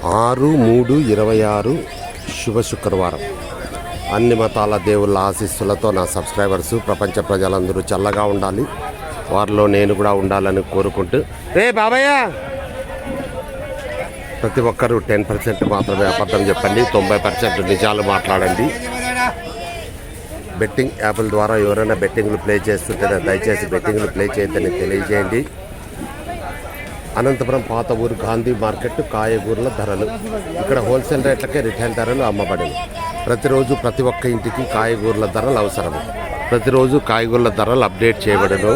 6/3/26 శుభ శుక్రవారం. అన్ని మతాల దేవుళ్ళ ఆశీస్సులతో నా సబ్స్క్రైబర్స్ ప్రపంచ ప్రజలందరూ చల్లగా ఉండాలి, వారిలో నేను కూడా ఉండాలని కోరుకుంటూ, రే బాబయ్య ప్రతి ఒక్కరూ 10% మాత్రమే అబద్ధం చెప్పండి, 90% నిజాలు మాట్లాడండి. బెట్టింగ్ యాప్ల ద్వారా ఎవరైనా బెట్టింగ్లు ప్లే చేస్తుంటే దయచేసి బెట్టింగ్లు ప్లే చేయొద్దని తెలియజేయండి. అనంతపురం పాత ఊరు గాంధీ మార్కెట్ కాయగూరల ధరలు. ఇక్కడ హోల్సేల్ రేట్లకే రిటైల్ ధరలు అమ్మబడను. ప్రతిరోజు ప్రతి ఒక్క ఇంటికి కాయగూరల ధరలు అవసరం. ప్రతిరోజు కాయగూరల ధరలు అప్డేట్ చేయబడను.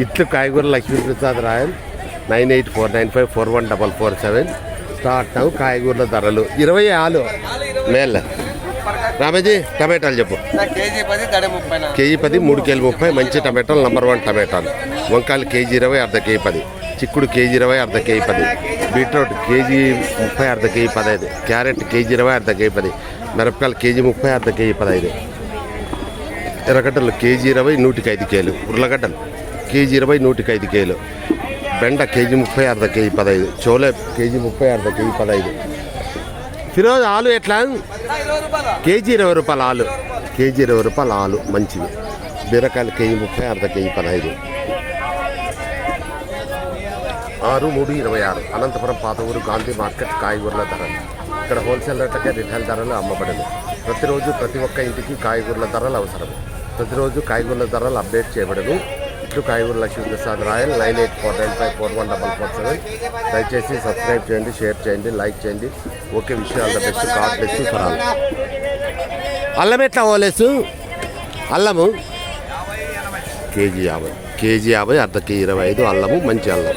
ఇట్లు కాయగూరల లక్ష్మీప్రసాద్ రాయల్ 9849541447 స్టార్ట్ అవు కాయగూరల ధరలు 20 ఆలు మేల్. రామేజీ టమాటాలు చెప్పు. కేజీ 10 3 కేజీలు 30 మంచి టమాటాలు నంబర్ 1 టమాటాలు. వంకాయలు కేజీ 20 అర్ధ కేజీ 10, చిక్కుడు కేజీ 20 అర్ధ కేజీ 10, బీట్రూట్ కేజీ 30 అర్ధ కేజీ 15, క్యారెట్ కేజీ 20 అర్ధ కేజీ 10, మిరపకాయలు కేజీ 30 అర్ధ కేజీ 15, ఎర్రగడ్డలు కేజీ 20 105 కేలు, ఉర్లగడ్డలు కేజీ 20 105 కేలు, బెండ కేజీ 30 అర్ధ కేజీ 15, చోలే కేజీ 30 అర్ధ కేజీ 15. ఈరోజు ఆలు ఎట్లా? కేజీ 20 రూపాయలు ఆలు, కేజీ 20 రూపాయలు ఆలు మంచిది. బీరకాయలు కేజీ 30 అర్ధ కేజీ 15. 6/3/26 అనంతపురం పాత ఊరు గాంధీ మార్కెట్ కాయగూరల ధరలు. ఇక్కడ హోల్సేల్ రేట్లకే రిటైల్ ధరలు అమ్మబడను. ప్రతిరోజు ప్రతి ఒక్క ఇంటికి కాయగూరల ధరలు అవసరం. ప్రతిరోజు కాయగూరల ధరలు అప్డేట్ చేయబడను. ఇట్లు కాయగూరల లక్ష్మీప్రసాద్ రాయల్ 9849541447. దయచేసి సబ్స్క్రైబ్ చేయండి, షేర్ చేయండి, లైక్ చేయండి. ఓకే, విషయాల బెస్ట్. Card best ఫరాలు. అల్లం ఎట్లా ఓలేసు? అల్లము కేజీ 50, కేజీ 50 అర్ధ కేజీ 25 అల్లము మంచి అల్లం.